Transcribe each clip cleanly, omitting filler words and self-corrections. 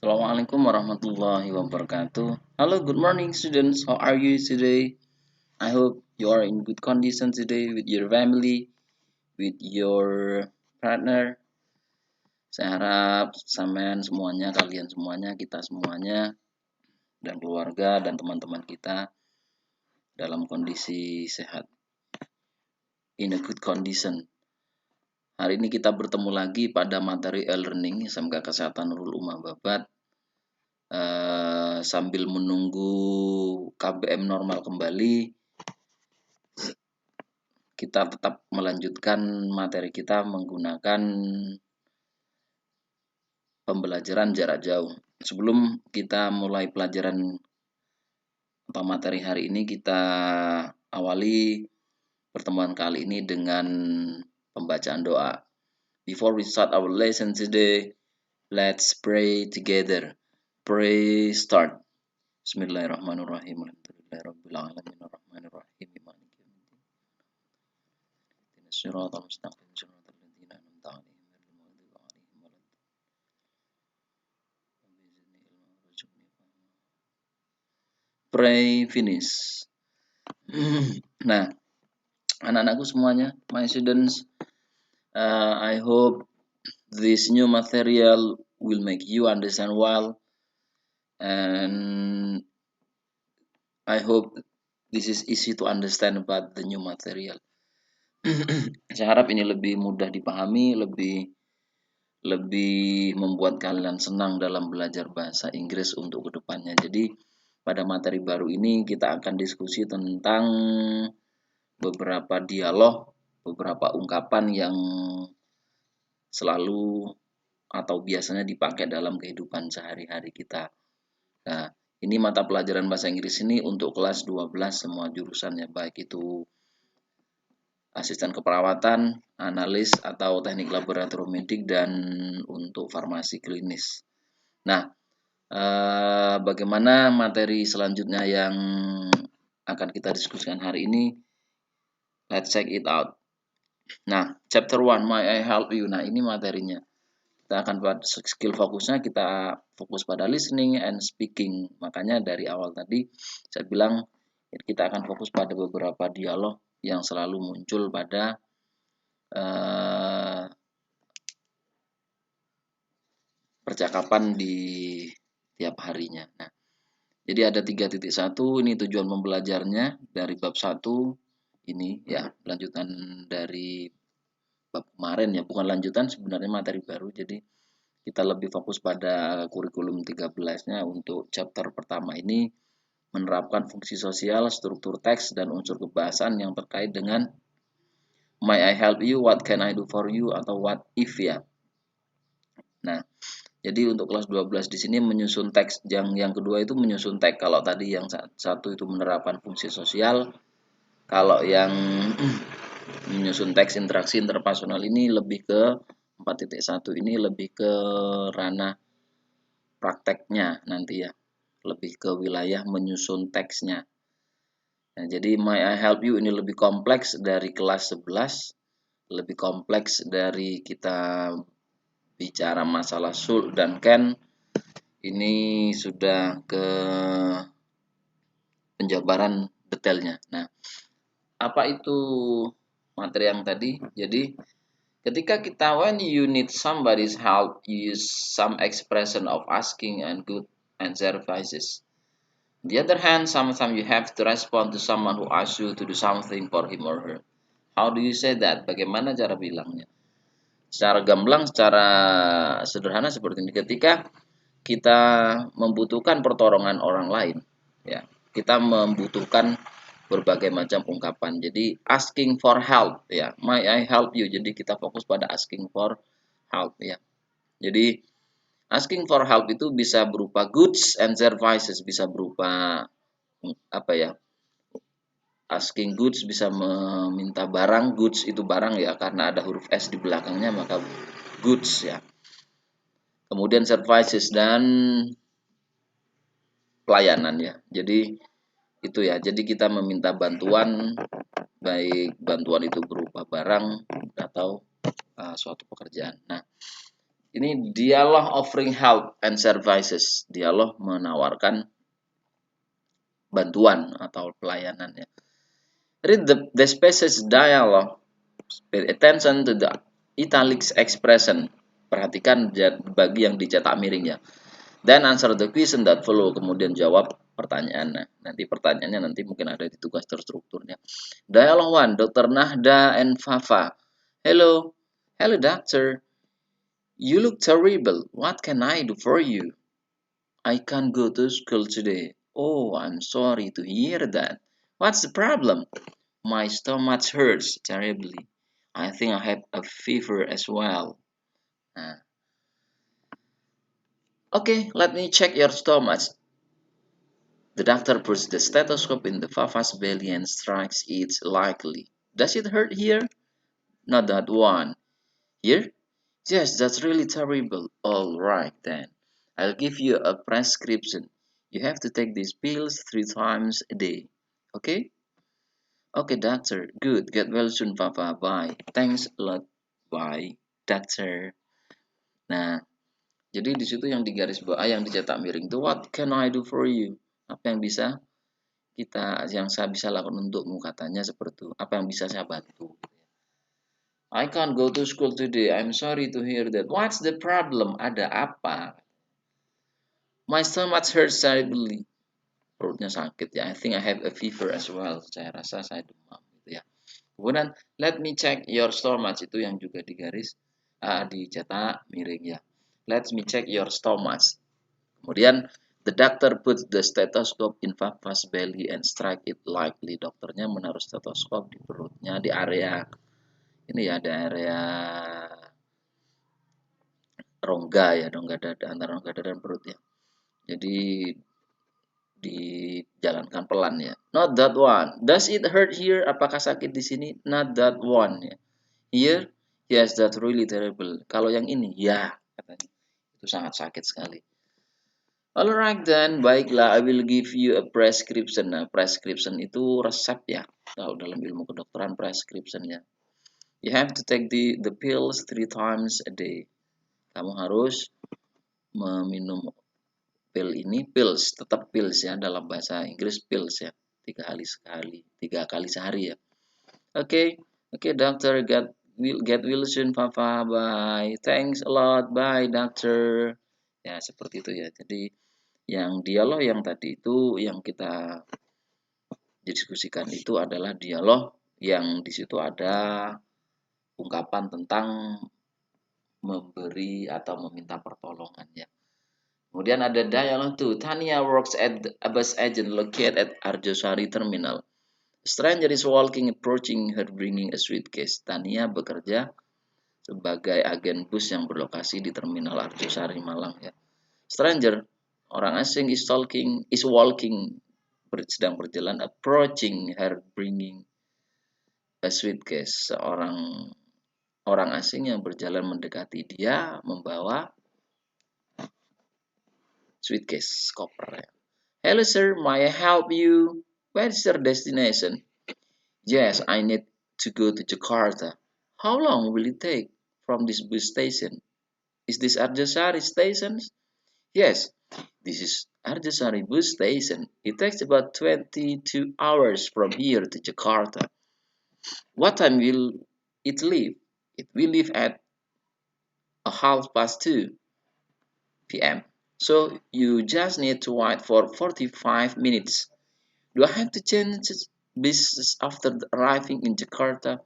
Assalamualaikum warahmatullahi wabarakatuh. Hello, good morning, students. How are you today? I hope you are in good condition today with your family, with your partner. Saya harap sampean semuanya, kalian semuanya, kita semuanya, dan keluarga dan teman-teman kita dalam kondisi sehat, in a good condition. Hari ini kita bertemu lagi pada materi e-learning SMK Kesehatan Nurul Umah Babat. Sambil menunggu KBM normal kembali, kita tetap melanjutkan materi kita menggunakan pembelajaran jarak jauh. Sebelum kita mulai pelajaran atau materi hari ini, kita awali pertemuan kali ini dengan pembacaan doa. Before we start our lesson today, let's pray together. Pray start. Bismillahirrahmanirrahim. Alhamdulillahirabbil alamin arrahmanirrahim maliki yaumiddin. Ihdinas siratal mustaqim siratal ladzina an'amta 'alaihim ghairil maghdubi 'alaihim waladdallin. Pray finish. Nah, anak-anakku semuanya, my students, I hope this new material will make you understand well, and I hope this is easy to understand about the new material. Saya harap ini lebih mudah dipahami, lebih membuat kalian senang dalam belajar bahasa Inggris untuk kedepannya. Jadi pada materi baru ini kita akan diskusi tentang beberapa dialog, beberapa ungkapan yang selalu atau biasanya dipakai dalam kehidupan sehari-hari kita. Nah, ini mata pelajaran bahasa Inggris ini untuk kelas 12 semua jurusannya, baik itu asisten keperawatan, analis atau teknik laboratorium medik, dan untuk farmasi klinis. Nah, bagaimana materi selanjutnya yang akan kita diskusikan hari ini? Let's check it out. Nah, chapter 1, May I help you? Nah, ini materinya. Kita akan buat skill fokusnya, kita fokus pada listening and speaking. Makanya dari awal tadi saya bilang kita akan fokus pada beberapa dialog yang selalu muncul pada percakapan di tiap harinya. Nah, jadi ada 3.1, ini tujuan membelajarnya dari bab 1 ini ya, lanjutan dari bab kemarin ya, bukan lanjutan sebenarnya, materi baru. Jadi kita lebih fokus pada kurikulum 13-nya untuk chapter pertama ini, menerapkan fungsi sosial, struktur teks, dan unsur kebahasan yang terkait dengan may I help you, what can I do for you, atau what if ya. Nah, jadi untuk kelas 12 di sini menyusun teks, yang kedua itu menyusun teks. Kalau tadi yang satu itu menerapkan fungsi sosial, kalau yang menyusun teks interaksi interpersonal ini lebih ke 4.1 ini lebih ke ranah prakteknya nanti ya, lebih ke wilayah menyusun teksnya. Nah, jadi may I help you ini lebih kompleks dari kelas 11, lebih kompleks dari kita bicara masalah should dan can. Ini sudah ke penjabaran detailnya. Nah, apa itu materi yang tadi? Jadi ketika kita when you need somebody's help, use some expression of asking and good and services. On the other hand, sometimes you have to respond to someone who asks you to do something for him or her. How do you say that? Bagaimana cara bilangnya? Secara gamblang, secara sederhana seperti ini. Ketika kita membutuhkan pertolongan orang lain, ya, kita membutuhkan berbagai macam ungkapan. Jadi asking for help, ya, may I help you. Jadi kita fokus pada asking for help, ya. Jadi asking for help itu bisa berupa goods and services, bisa berupa apa ya? Asking goods bisa meminta barang, goods itu barang ya, karena ada huruf S di belakangnya maka goods ya. Kemudian services dan pelayanan ya. Jadi itu ya. Jadi kita meminta bantuan, baik bantuan itu berupa barang atau suatu pekerjaan. Nah, Ini dialog offering help and services. Dialog menawarkan bantuan atau pelayanan ya. Read the spaces dialogue. Pay attention to the italics expression. Perhatikan bagi yang dicetak miring ya. Then answer the question that follow. Kemudian jawab pertanyaan. Nah, nanti pertanyaannya nanti mungkin ada di tugas terstrukturnya. Dialogue 1. Dr. Nahda and Fafa. Hello. Hello, doctor. You look terrible. What can I do for you? I can't go to school today. Oh, I'm sorry to hear that. What's the problem? My stomach hurts terribly. I think I have a fever as well. Nah. Okay, let me check your stomach. The doctor puts the stethoscope in the Fafa's belly and strikes it lightly. Does it hurt here? Not that one. Here? Yes, that's really terrible. All right then. I'll give you a prescription. You have to take these pills 3 times a day. Okay? Okay, doctor. Good. Get well soon, Papa. Bye. Thanks a lot. Bye, doctor. Nah, jadi di situ yang digaris bawah, yang dicetak miring itu what can I do for you? Apa yang saya bisa lakukan untukmu, katanya seperti itu. Apa yang bisa saya bantu? I can't go to school today. I'm sorry to hear that. What's the problem? Ada apa? My stomach hurts terribly. Perutnya sakit ya. I think I have a fever as well. Saya rasa saya demam gitu ya. Kemudian let me check your stomach, itu yang juga digaris dicetak miring ya. Let me check your stomach. Kemudian the doctor puts the stethoscope in Fafa's belly and strike it lightly. Dokternya menaruh stetoskop di perutnya, di area ini ya, di area rongga ya, rongga dada, antara rongga dada dan perut ya. Jadi dijalankan pelan ya. Not that one. Does it hurt here? Apakah sakit di sini? Not that one ya. Here? Yes, that's really terrible. Kalau yang ini, ya, katanya. Itu sangat sakit sekali. Alright then, baiklah, I will give you a prescription. Nah, prescription itu resep ya. Kalau dalam ilmu kedokteran, prescription ya. You have to take the pills 3 times a day. Kamu harus meminum pil ini, pills, tetap pills ya, dalam bahasa Inggris pills ya. 3 kali sehari ya. Oke, doctor, get well soon, Papa. Bye. Thanks a lot. Bye, doctor. Ya, seperti itu ya. Jadi yang dialog yang tadi itu yang kita diskusikan itu adalah dialog yang di situ ada ungkapan tentang memberi atau meminta pertolongan ya. Kemudian ada dialog tuh. Tania works at a bus agent located at Arjosari Terminal. A stranger is walking approaching her bringing a suitcase. Tania bekerja sebagai agen bus yang berlokasi di Terminal Arjosari Malang ya. Stranger, orang asing sedang berjalan approaching her bringing a suitcase. Orang asing yang berjalan mendekati dia membawa suitcase, koper. Hello sir, may I help you? Where is your destination? Yes, I need to go to Jakarta. How long will it take from this bus station? Is this Arjosari station? Yes, this is Arjosari bus station. It takes about 22 hours from here to Jakarta. What time will it leave? It will leave at 2:30 p.m. So you just need to wait for 45 minutes. Do I have to change buses after arriving in Jakarta?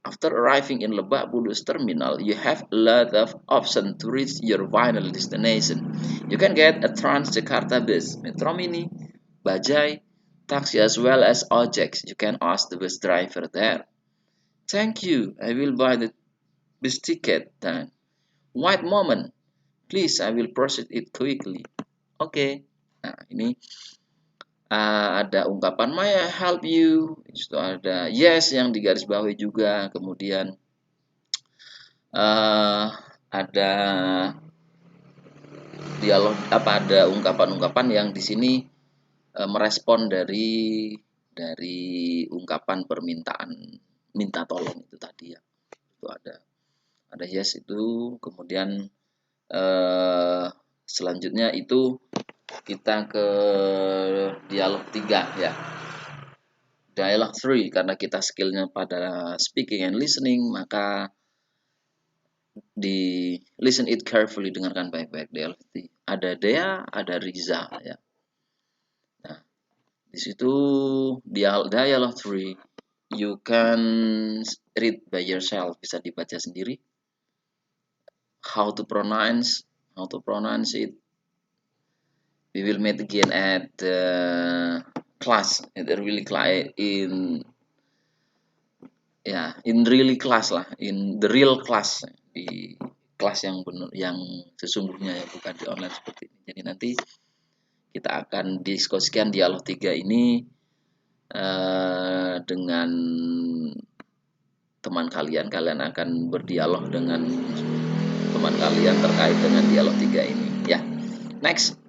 After arriving in Lebak Bulus terminal, you have a lot of options to reach your final destination. You can get a Transjakarta bus, Metro Mini, Bajai, taxi as well as ojeks. You can ask the bus driver there. Thank you, I will buy the bus ticket then. Wait a moment, please, I will process it quickly. Oke. Nah, ini ada ungkapan may I help you, itu ada yes yang digaris bawahi juga, kemudian ada dialog ada ungkapan-ungkapan yang di sini merespon dari ungkapan permintaan minta tolong itu tadi ya. Itu ada Ada yes itu, kemudian selanjutnya itu kita ke dialog 3 ya. Dialog 3 karena kita skillnya pada speaking and listening, maka di listen it carefully, dengarkan baik-baik. Dialog 3. Ada Dea, ada Riza ya. Nah, di situ dialog 3 you can read by yourself, bisa dibaca sendiri. How to pronounce it. We will meet again at class, in really class lah, in the real class, di kelas yang benar, yang sesungguhnya ya, bukan di online seperti ini. Jadi nanti kita akan diskusikan dialog 3 ini dengan teman kalian. Kalian akan berdialog dengan teman kalian terkait dengan dialog 3 ini ya. Next,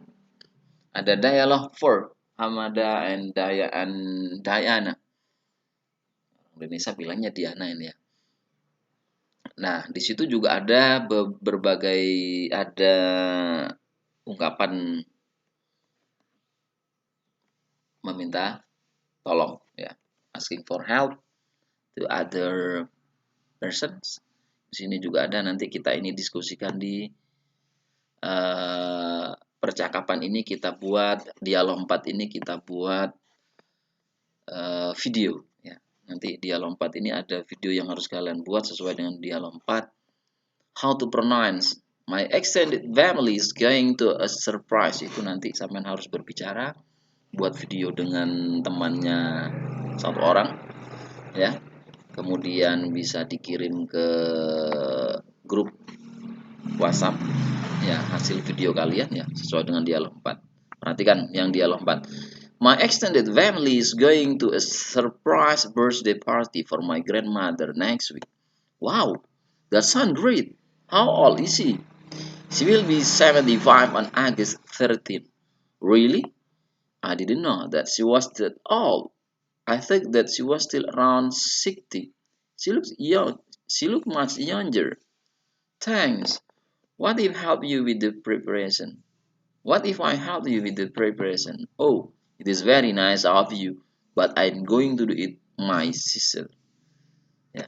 ada dialog 4, Hamada and Diana. Indonesia bilangnya Diana ini ya. Nah, di situ juga ada berbagai ungkapan meminta tolong ya. Asking for help to other persons. Di sini juga ada, nanti kita ini diskusikan di percakapan ini kita buat, dialog 4 ini kita buat video ya. Nanti dialog 4 ini ada video yang harus kalian buat sesuai dengan dialog 4. How to pronounce my extended family is going to a surprise. Itu nanti sampean harus berbicara, buat video dengan temannya satu orang ya. Kemudian bisa dikirim ke grup WhatsApp ya, hasil video kalian ya, sesuai dengan dialog 4. Perhatikan yang dialog 4. My extended family is going to a surprise birthday party for my grandmother next week. Wow, that sounds great. How old is she? She will be 75 on August 13th. Really? I didn't know that she was that old. I think that she was still around 60. She looks young. She looks much younger. Thanks. What if I help you with the preparation? What if I help you with the preparation? Oh, it is very nice of you, but I'm going to do it my sister. Yeah,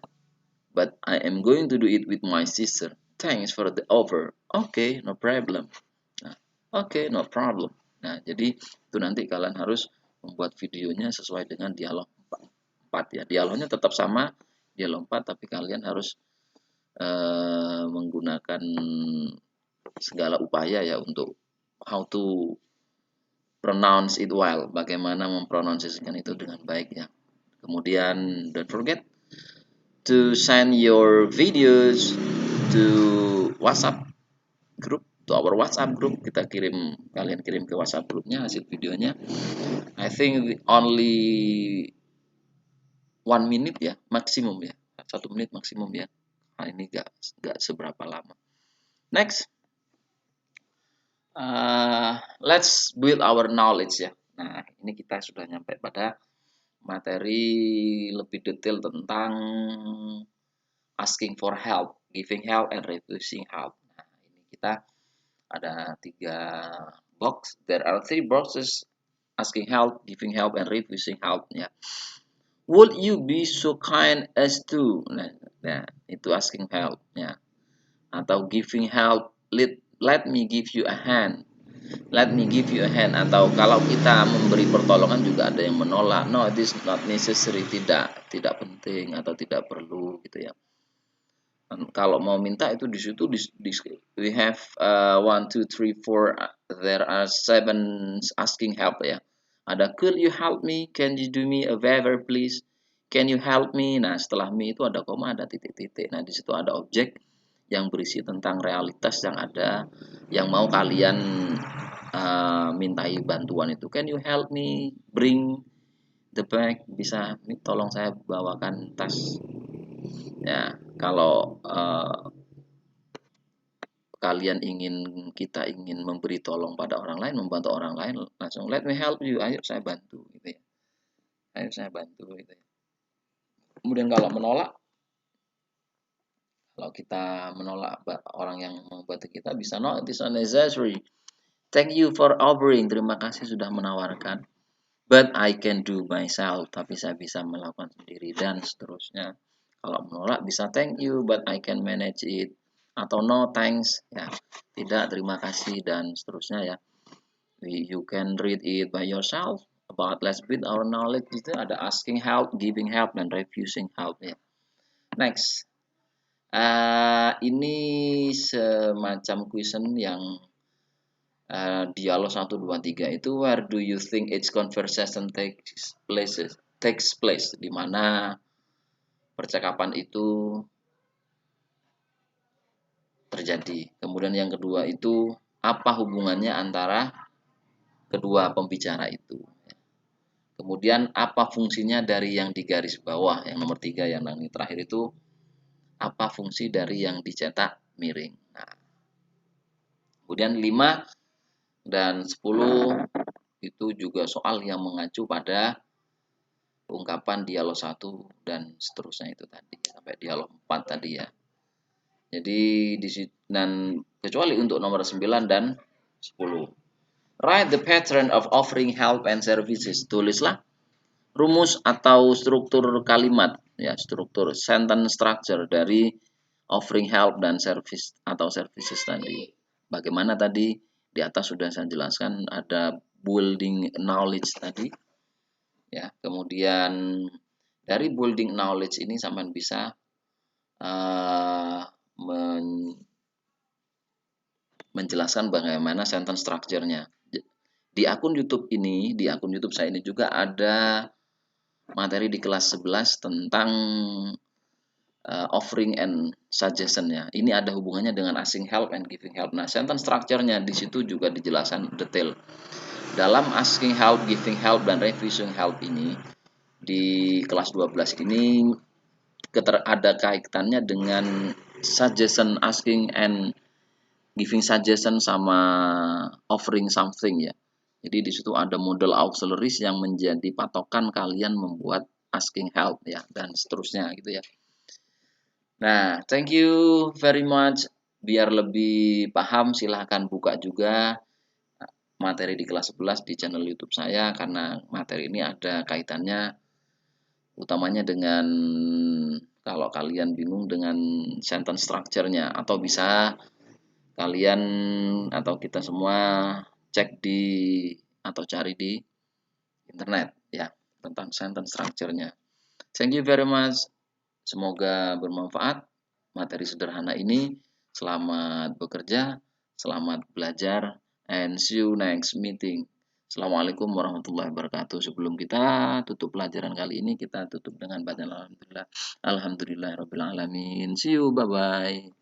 but I am going to do it with my sister. Thanks for the offer. Okay, no problem. Nah, okay, no problem. Nah, jadi itu nanti kalian harus membuat videonya sesuai dengan dialog 4 ya. Dialognya tetap sama, dialog 4, tapi kalian harus menggunakan segala upaya ya untuk how to pronounce it well, bagaimana mempronunciasikan itu dengan baik ya. Kemudian don't forget to send your videos to WhatsApp group, to our WhatsApp group. Kalian kirim ke WhatsApp grupnya hasil videonya. I think only 1 minute ya, maksimum ya, 1 menit maksimum ya. Nah, ini gak seberapa lama. Next, let's build our knowledge ya. Nah, ini kita sudah nyampe pada materi lebih detail tentang asking for help, giving help, and refusing help. Nah, ini kita ada 3 box. There are 3 boxes: asking help, giving help, and refusing help ya. Would you be so kind as to? Nah, itu asking help ya. Atau giving help, let me give you a hand. Let me give you a hand. Atau kalau kita memberi pertolongan juga ada yang menolak. No, it is not necessary. Tidak penting atau tidak perlu gitu ya. Kalau mau minta itu di situ we have 1, 2, 3, 4. There are 7 asking help ya. Ada could you help me? Can you do me a favor please? Can you help me? Nah, setelah me itu ada koma, ada titik-titik. Nah, di situ ada objek yang berisi tentang realitas yang ada, yang mau kalian mintai bantuan itu. Can you help me bring the bag? Bisa, tolong saya bawakan tas. Ya, kalau kita ingin memberi tolong pada orang lain, membantu orang lain, langsung let me help you, ayo saya bantu gitu ya. Ayo saya bantu gitu ya. Kemudian kalau menolak, Kalau kita menolak orang yang membantu kita, bisa no, it is unnecessary. Thank you for offering. Terima kasih sudah menawarkan. But I can do myself. Tapi saya bisa melakukan sendiri dan seterusnya. Kalau menolak bisa thank you, but I can manage it. Atau no thanks, ya tidak, terima kasih dan seterusnya ya. You can read it by yourself. About let's build our knowledge itu ada asking help, giving help, dan refusing help ya. Next, ini semacam question yang dialog 1, 2, 3 itu where do you think each conversation takes place, di mana percakapan itu terjadi. Kemudian yang kedua itu apa hubungannya antara kedua pembicara itu. Kemudian apa fungsinya dari yang di garis bawah, yang nomor 3 yang terakhir itu apa fungsi dari yang dicetak miring. Nah, kemudian 5 dan 10 itu juga soal yang mengacu pada ungkapan dialog 1 dan seterusnya itu tadi sampai dialog 4 tadi ya. Jadi dan kecuali untuk nomor 9 dan 10. Write the pattern of offering help and services. Tulislah rumus atau struktur kalimat ya, struktur sentence structure dari offering help dan service atau services tadi. Bagaimana tadi di atas sudah saya jelaskan, ada building knowledge tadi ya. Kemudian dari building knowledge ini sampai bisa menjelaskan bagaimana sentence structure-nya. Di akun YouTube ini, di akun YouTube saya ini juga ada materi di kelas 11 tentang offering and suggestion-nya. Ini ada hubungannya dengan asking help and giving help. Nah, sentence structure-nya di situ juga dijelaskan detail. Dalam asking help, giving help, dan refusing help ini, di kelas 12 ini ada kaitannya dengan suggestion, asking and giving suggestion sama offering something ya. Jadi di situ ada model auxiliaries yang menjadi patokan kalian membuat asking help ya dan seterusnya gitu ya. Nah, thank you very much. Biar lebih paham silahkan buka juga materi di kelas 11 di channel YouTube saya karena materi ini ada kaitannya utamanya dengan kalau kalian bingung dengan sentence structure-nya atau bisa kalian atau kita semua cek di atau cari di internet ya tentang sentence structure-nya. Thank you very much. Semoga bermanfaat materi sederhana ini. Selamat bekerja, selamat belajar, and see you next meeting. Assalamualaikum warahmatullahi wabarakatuh. Sebelum kita tutup pelajaran kali ini, kita tutup dengan bacaan alhamdulillah. Alhamdulillahirabbil alamin. See you, bye bye.